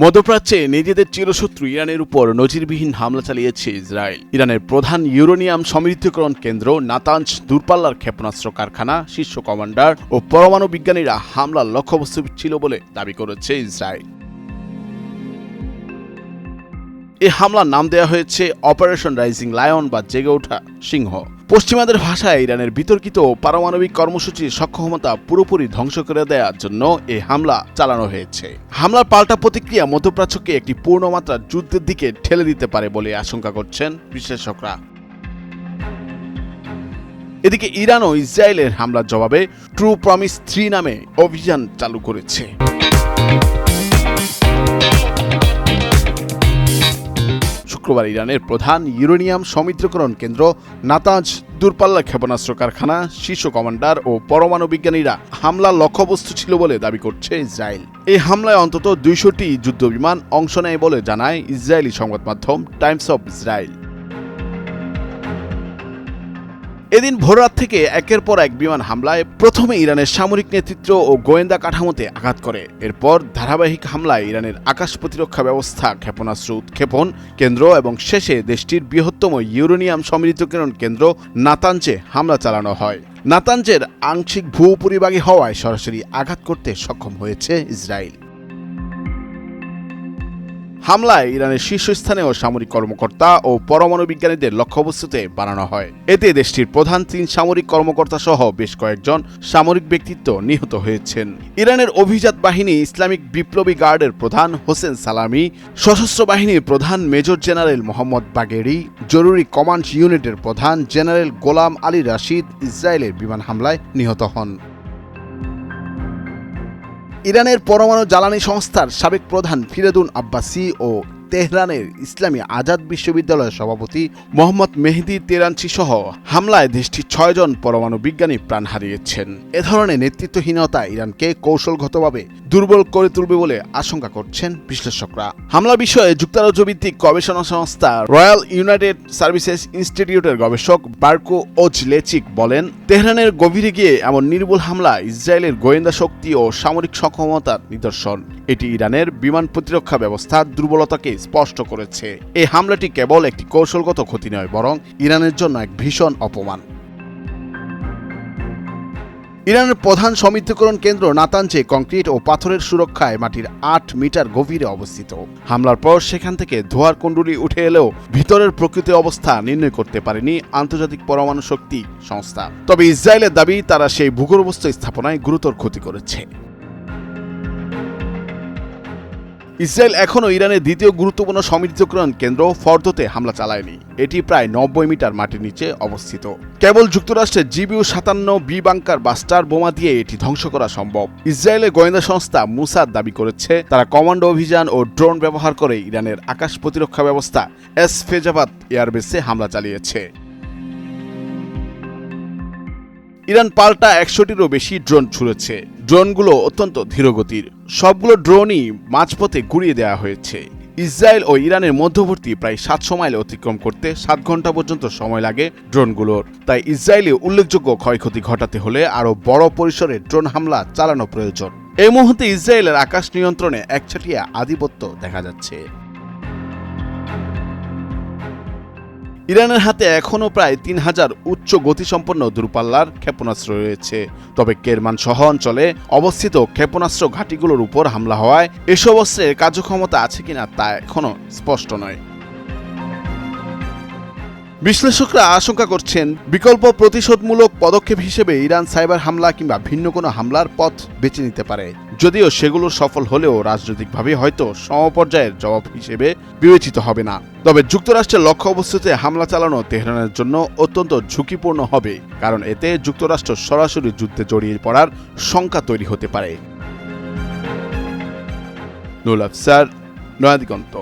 মধ্যপ্রাচ্যে নিজেদের চিরশত্রু ইরানের উপর নজিরবিহীন হামলা চালিয়েছে ইসরায়েল। ইরানের প্রধান ইউরেনিয়াম সমৃদ্ধকরণ কেন্দ্র, নাতাঞ্জ দূরপাল্লার ক্ষেপণাস্ত্র কারখানা, শীর্ষ কমান্ডার ও পরমাণু বিজ্ঞানীরা হামলার লক্ষ্যবস্তু ছিল বলে দাবি করেছে ইসরায়েল। এই হামলার নাম দেওয়া হয়েছে অপারেশন রাইজিং লায়ন বা জেগে ওঠা সিংহ। পশ্চিমাদের ভাষায় ইরানের বিতর্কিত পারমাণবিক কর্মসূচির সক্ষমতা পুরোপুরি ধ্বংস করে দেওয়ার জন্য এই হামলা চালানো হয়েছে। হামলার পাল্টা প্রতিক্রিয়া মধ্যপ্রাচ্যকে একটি পূর্ণমাত্রার যুদ্ধের দিকে ঠেলে দিতে পারে বলে আশঙ্কা করছেন বিশ্লেষকরা। এদিকে ইরানও ইসরায়েলের হামলার জবাবে ট্রু প্রমিস 3 নামে অভিযান চালু করেছে। শুক্রবার ইরানের প্রধান ইউরেনিয়াম সমৃদ্ধকরণ কেন্দ্র, নাতাঞ্জ দূরপাল্লার ক্ষেপণাস্ত্র কারখানা, শীর্ষ কমান্ডার ও পরমাণু বিজ্ঞানীরা হামলার লক্ষ্যবস্তু ছিল বলে দাবি করছে ইসরায়েল। এই হামলায় অন্তত 200টি যুদ্ধবিমান অংশ নেয় বলে জানায় ইসরায়েলি সংবাদ মাধ্যম টাইমস অব ইসরায়েল। এদিন ভোররাত থেকে একের পর এক বিমান হামলায় প্রথমে ইরানের সামরিক নেতৃত্ব ও গোয়েন্দা কাঠামোতে আঘাত করে। এরপর ধারাবাহিক হামলায় ইরানের আকাশ প্রতিরক্ষা ব্যবস্থা, ক্ষেপণাস্ত্র উৎক্ষেপণ কেন্দ্র এবং শেষে দেশটির বৃহত্তম ইউরেনিয়াম সমৃদ্ধকরণ কেন্দ্র নাতাঞ্জে হামলা চালানো হয়। নাতাঞ্জের আংশিক ভূপরিবাহী হওয়ায় সরাসরি আঘাত করতে সক্ষম হয়েছে ইসরায়েল। হামলায় ইরানের শীর্ষস্থানীয় সামরিক কর্মকর্তা ও পরমাণু বিজ্ঞানীদের লক্ষ্যবস্তুতে বানানো হয়। এতে দেশটির প্রধান 3 সামরিক কর্মকর্তা সহ বেশ কয়েকজন সামরিক ব্যক্তিত্ব নিহত হয়েছেন। ইরানের অভিজাত বাহিনী ইসলামিক বিপ্লবী গার্ডের প্রধান হোসেন সালামি, সশস্ত্র বাহিনীর প্রধান মেজর জেনারেল মোহাম্মদ বাগেরি, জরুরি কমান্ড ইউনিটের প্রধান জেনারেল গোলাম আলী রাশিদ ইসরায়েলের বিমান হামলায় নিহত হন। ইরানের পরমাণু জ্বালানি সংস্থার সাবেক প্রধান ফিরদৌন আব্বাসি ও তেহরানের ইসলামী আজাদ বিশ্ববিদ্যালয়ের সভাপতি মোহাম্মদ মেহেদি তেরানচি সহ হামলায় দেশটির 6 জন পরমাণু বিজ্ঞানী প্রাণ হারিয়েছেন। এ ধরনের নেতৃত্বহীনতা ইরানকে কৌশলগতভাবে দুর্বল করে তুলবে বলে আশঙ্কা করছেন বিশ্লেষকরা। হামলা বিষয়ে যুক্তরাজ্য ভিত্তিক গবেষণা সংস্থা রয়্যাল ইউনাইটেড সার্ভিসেস ইনস্টিটিউটের গবেষক বার্কো ওজলেচিক বলেন, তেহরানের গভীরে গিয়ে এমন নির্ভুল হামলা ইসরায়েলের গোয়েন্দা শক্তি ও সামরিক সক্ষমতার নিদর্শন। এটি ইরানের বিমান প্রতিরক্ষা ব্যবস্থার দুর্বলতাকে স্পষ্ট করেছে। এই হামলাটি কেবল একটি কৌশলগত ক্ষতি নয়, বরং ইরানের জন্য এক ভীষণ অপমান। ইরানের প্রধান সমৃদ্ধকরণ কেন্দ্র নাতাঞ্জে কংক্রিট ও পাথরের সুরক্ষায় মাটির 8 মিটার গভীরে অবস্থিত। হামলার পর সেখান থেকে ধোঁয়ার কুণ্ডলী উঠে এলেও ভিতরের প্রকৃত অবস্থা নির্ণয় করতে পারেনি আন্তর্জাতিক পরমাণু শক্তি সংস্থা। তবে ইসরায়েলের দাবি, তারা সেই ভূগর্ভস্থ স্থাপনায় গুরুতর ক্ষতি করেছে। ইসরায়েল এখনও ইরানের দ্বিতীয় গুরুত্বপূর্ণ সমৃদ্ধকরণ কেন্দ্র ফর্দোতে হামলা চালায়নি। এটি প্রায় 90 মিটার মাটির নিচে অবস্থিত। কেবল যুক্তরাষ্ট্রের GBU-57 বি বাংকার বাস্টার বোমা দিয়ে এটি ধ্বংস করা সম্ভব। ইসরায়েলের গোয়েন্দা সংস্থা মুসাদ দাবি করেছে, তারা কমান্ডো অভিযান ও ড্রোন ব্যবহার করে ইরানের আকাশ প্রতিরক্ষা ব্যবস্থা এসফেজাবাদ এয়ারবেসে হামলা চালিয়েছে। ইরান পাল্টা 100টিরও বেশি ড্রোন ছুড়েছে। ড্রোনগুলো অত্যন্ত ধীরগতির। সবগুলো ড্রোনই মাঝপথে গুড়িয়ে দেওয়া হয়েছে। ইসরায়েল ও ইরানের মধ্যবর্তী প্রায় 700 মাইল অতিক্রম করতে 7 ঘন্টা পর্যন্ত সময় লাগে ড্রোনগুলোর। তাই ইসরায়েলে উল্লেখযোগ্য ক্ষয়ক্ষতি ঘটাতে হলে আরও বড় পরিসরে ড্রোন হামলা চালানো প্রয়োজন। এই মুহূর্তে ইসরায়েলের আকাশ নিয়ন্ত্রণে একচাটিয়া আধিপত্য দেখা যাচ্ছে। ইরানের হাতে এখনও প্রায় 3000 উচ্চ গতিসম্পন্ন দূরপাল্লার ক্ষেপণাস্ত্র রয়েছে। তবে কেরমান সহ অঞ্চলে অবস্থিত ক্ষেপণাস্ত্র ঘাঁটিগুলোর উপর হামলা হওয়ায় এসব অস্ত্রের কার্যক্ষমতা আছে কিনা তা এখনও স্পষ্ট নয়। বিশ্লেষকরা আশঙ্কা করছেন, বিকল্প প্রতিশোধমূলক পদক্ষেপ হিসেবে ইরান সাইবার হামলা কিংবা ভিন্ন কোনো হামলার পথ বেছে নিতে পারে। যদিও সেগুলো সফল হলেও রাজনৈতিকভাবে হয়তো সমপর্যায়ের জবাব হিসেবে বিবেচিত হবে না। তবে যুক্তরাষ্ট্রের লক্ষ্যবস্তুতে হামলা চালানো তেহরানের জন্য অত্যন্ত ঝুঁকিপূর্ণ হবে, কারণ এতে যুক্তরাষ্ট্র সরাসরি যুদ্ধে জড়িয়ে পড়ার শঙ্কা তৈরি হতে পারে। নুরুল আফসার, নয়া দিগন্ত।